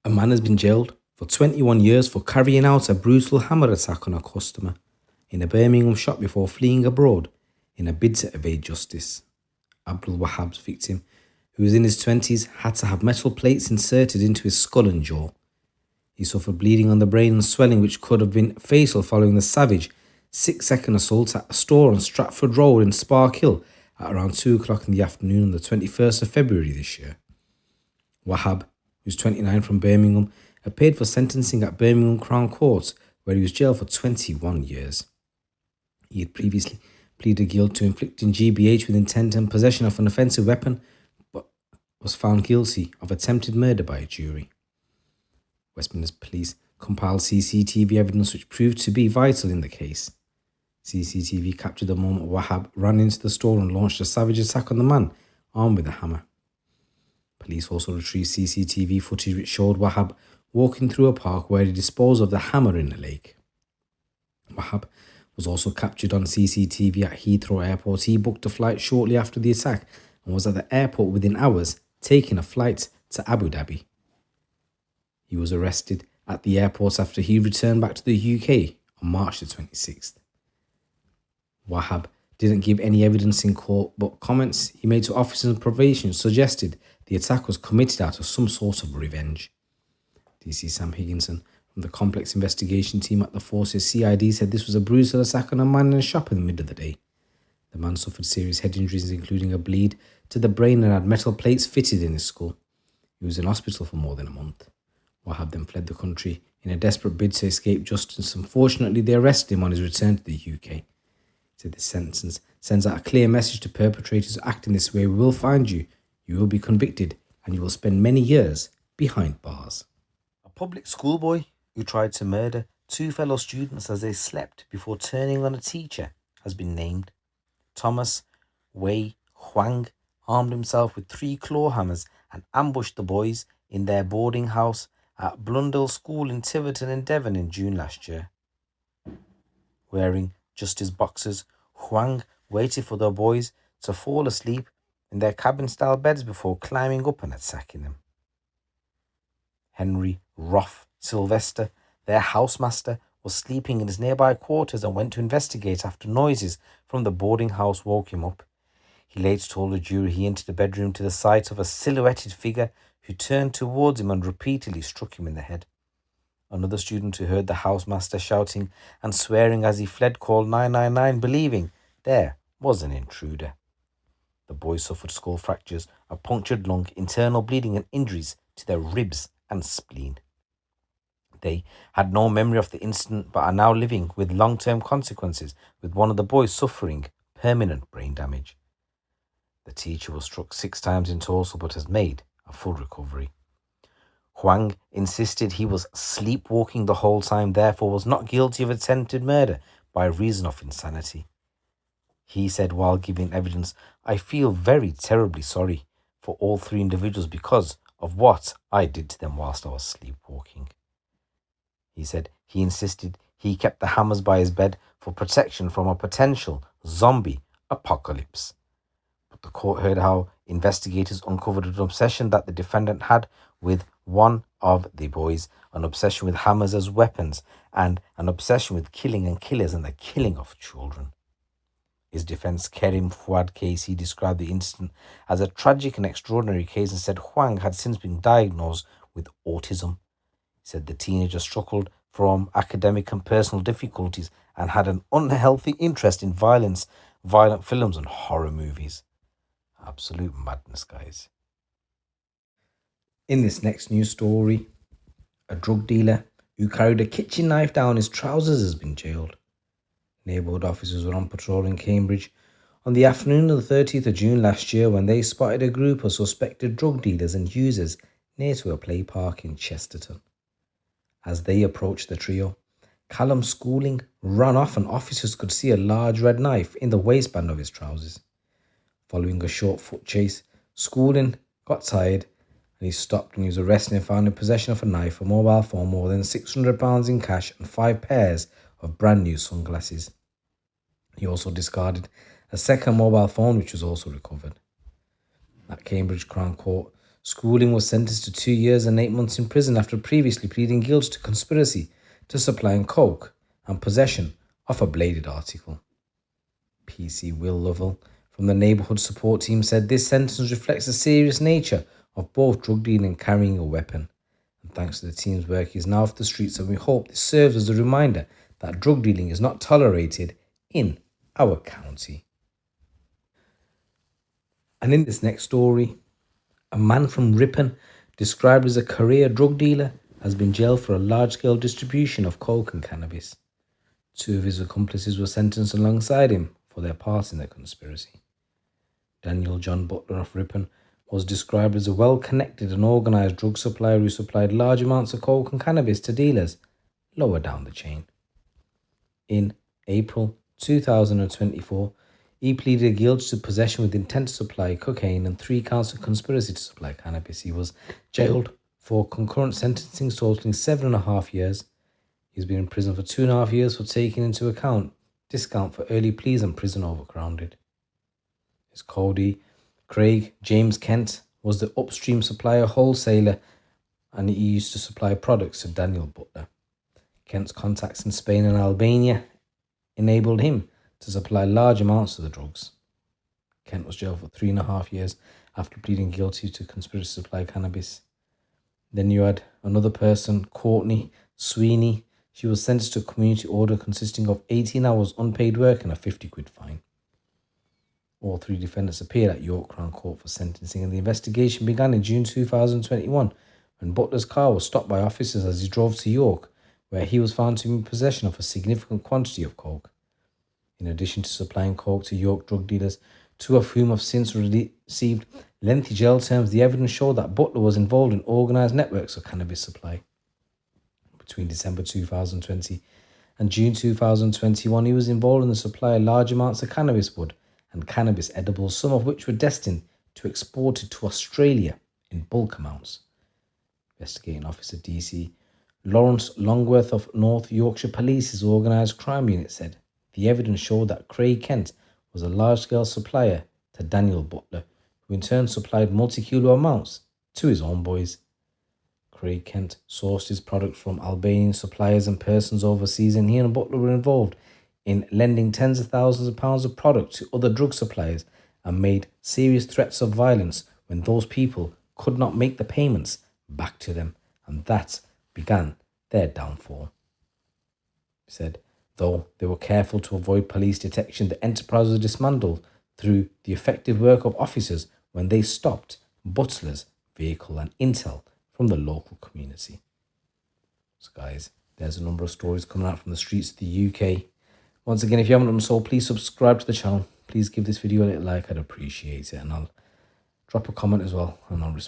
A man has been jailed for 21 years for carrying out a brutal hammer attack on a customer in a Birmingham shop before fleeing abroad in a bid to evade justice. Abdul Wahab's victim, who was in his 20s, had to have metal plates inserted into his skull and jaw. He suffered bleeding on the brain and swelling which could have been fatal following the savage 6-second assault at a store on Stratford Road in Sparkhill at around 2 o'clock in the afternoon on the 21st of February this year. Wahab, who's 29 from Birmingham, appeared for sentencing at Birmingham Crown Court, where he was jailed for 21 years. He had previously pleaded guilty to inflicting GBH with intent and possession of an offensive weapon, but was found guilty of attempted murder by a jury. Westminster Police compiled CCTV evidence which proved to be vital in the case. CCTV captured the moment Wahab ran into the store and launched a savage attack on the man, armed with a hammer. Police also retrieved CCTV footage which showed Wahab walking through a park where he disposed of the hammer in a lake. Wahab was also captured on CCTV at Heathrow Airport. He booked a flight shortly after the attack and was at the airport within hours, taking a flight to Abu Dhabi. He was arrested at the airport after he returned back to the UK on March the 26th. Wahab didn't give any evidence in court, but comments he made to officers on probation suggested the attack was committed out of some sort of revenge. DC Sam Higginson from the Complex Investigation Team at the Forces CID said this was a brutal attack on a man in a shop in the middle of the day. The man suffered serious head injuries, including a bleed to the brain, and had metal plates fitted in his skull. He was in hospital for more than a month. Wahab then fled the country in a desperate bid to escape justice. Unfortunately, they arrested him on his return to the UK. He said this sentence sends out a clear message to perpetrators who act in this way: we will find you, you will be convicted, and you will spend many years behind bars. A public schoolboy who tried to murder 2 fellow students as they slept before turning on a teacher has been named. Thomas Wei Huang armed himself with 3 claw hammers and ambushed the boys in their boarding house at Blundell School in Tiverton in Devon in June last year. Wearing just his boxers, Huang waited for the boys to fall asleep in their cabin-style beds before climbing up and attacking them. Henry Roth Sylvester, their housemaster, was sleeping in his nearby quarters and went to investigate after noises from the boarding house woke him up. He later told the jury he entered the bedroom to the sight of a silhouetted figure who turned towards him and repeatedly struck him in the head. Another student who heard the housemaster shouting and swearing as he fled called 999, believing there was an intruder. The boys suffered skull fractures, a punctured lung, internal bleeding and injuries to their ribs and spleen. They had no memory of the incident but are now living with long-term consequences, with one of the boys suffering permanent brain damage. The teacher was struck 6 times in total but has made a full recovery. Huang insisted he was sleepwalking the whole time, therefore was not guilty of attempted murder by reason of insanity. He said while giving evidence, "I feel very terribly sorry for all 3 individuals because of what I did to them whilst I was sleepwalking." He said he insisted he kept the hammers by his bed for protection from a potential zombie apocalypse. But the court heard how investigators uncovered an obsession that the defendant had with one of the boys, an obsession with hammers as weapons, and an obsession with killing and killers and the killing of children. His defense, Kerim Fuad Casey, described the incident as a tragic and extraordinary case and said Huang had since been diagnosed with autism. He said the teenager struggled from academic and personal difficulties and had an unhealthy interest in violent films and horror movies. Absolute madness, guys. In this next news story, a drug dealer who carried a kitchen knife down his trousers has been jailed. Neighbourhood officers were on patrol in Cambridge on the afternoon of the 30th of June last year when they spotted a group of suspected drug dealers and users near to a play park in Chesterton. As they approached the trio, Callum Schooling ran off and officers could see a large red knife in the waistband of his trousers. Following a short foot chase, Schooling got tired and he stopped and he was arrested and found in possession of a knife, a mobile phone, more than £600 in cash and 5 pairs of brand new sunglasses. He also discarded a second mobile phone which was also recovered. At Cambridge Crown Court, Schooling was sentenced to 2 years and 8 months in prison after previously pleading guilty to conspiracy to supplying coke and possession of a bladed article. PC Will Lovell from the neighbourhood support team said this sentence reflects the serious nature of both drug dealing and carrying a weapon. And thanks to the team's work, he is now off the streets, and we hope this serves as a reminder that drug dealing is not tolerated in our county. And in this next story, a man from Ripon, described as a career drug dealer, has been jailed for a large-scale distribution of coke and cannabis. 2 of his accomplices were sentenced alongside him for their part in the conspiracy. Daniel John Butler of Ripon was described as a well-connected and organised drug supplier who supplied large amounts of coke and cannabis to dealers lower down the chain. In April 2024, he pleaded guilty to possession with intent to supply cocaine and 3 counts of conspiracy to supply cannabis. He was jailed for concurrent sentencing totaling 7.5 years. He's been in prison for 2.5 years for taking into account discount for early pleas and prison overcrowded. His Cody Craig James Kent was the upstream supplier wholesaler, and he used to supply products to Daniel Butler. Kent's contacts in Spain and Albania enabled him to supply large amounts of the drugs. Kent was jailed for 3.5 years after pleading guilty to conspiracy to supply cannabis. Then you had another person, Courtney Sweeney. She was sentenced to a community order consisting of 18 hours unpaid work and a £50 fine. All 3 defendants appeared at York Crown Court for sentencing, and the investigation began in June 2021 when Butler's car was stopped by officers as he drove to York, where he was found to be in possession of a significant quantity of coke. In addition to supplying coke to York drug dealers, 2 of whom have since received lengthy jail terms, the evidence showed that Butler was involved in organised networks of cannabis supply. Between December 2020 and June 2021, he was involved in the supply of large amounts of cannabis bud and cannabis edibles, some of which were destined to be exported to Australia in bulk amounts. Investigating Officer DC Lawrence Longworth of North Yorkshire Police's Organised Crime Unit said the evidence showed that Craig Kent was a large-scale supplier to Daniel Butler, who in turn supplied multi-kilo amounts to his own boys. Craig Kent sourced his product from Albanian suppliers and persons overseas, and he and Butler were involved in lending tens of thousands of pounds of product to other drug suppliers and made serious threats of violence when those people could not make the payments back to them, and that began their downfall. He said, though they were careful to avoid police detection, the enterprise was dismantled through the effective work of officers when they stopped Butler's vehicle and intel from the local community. So guys, there's a number of stories coming out from the streets of the UK. Once again, if you haven't done so, please subscribe to the channel. Please give this video a little like, I'd appreciate it. And I'll drop a comment as well, and I'll respond.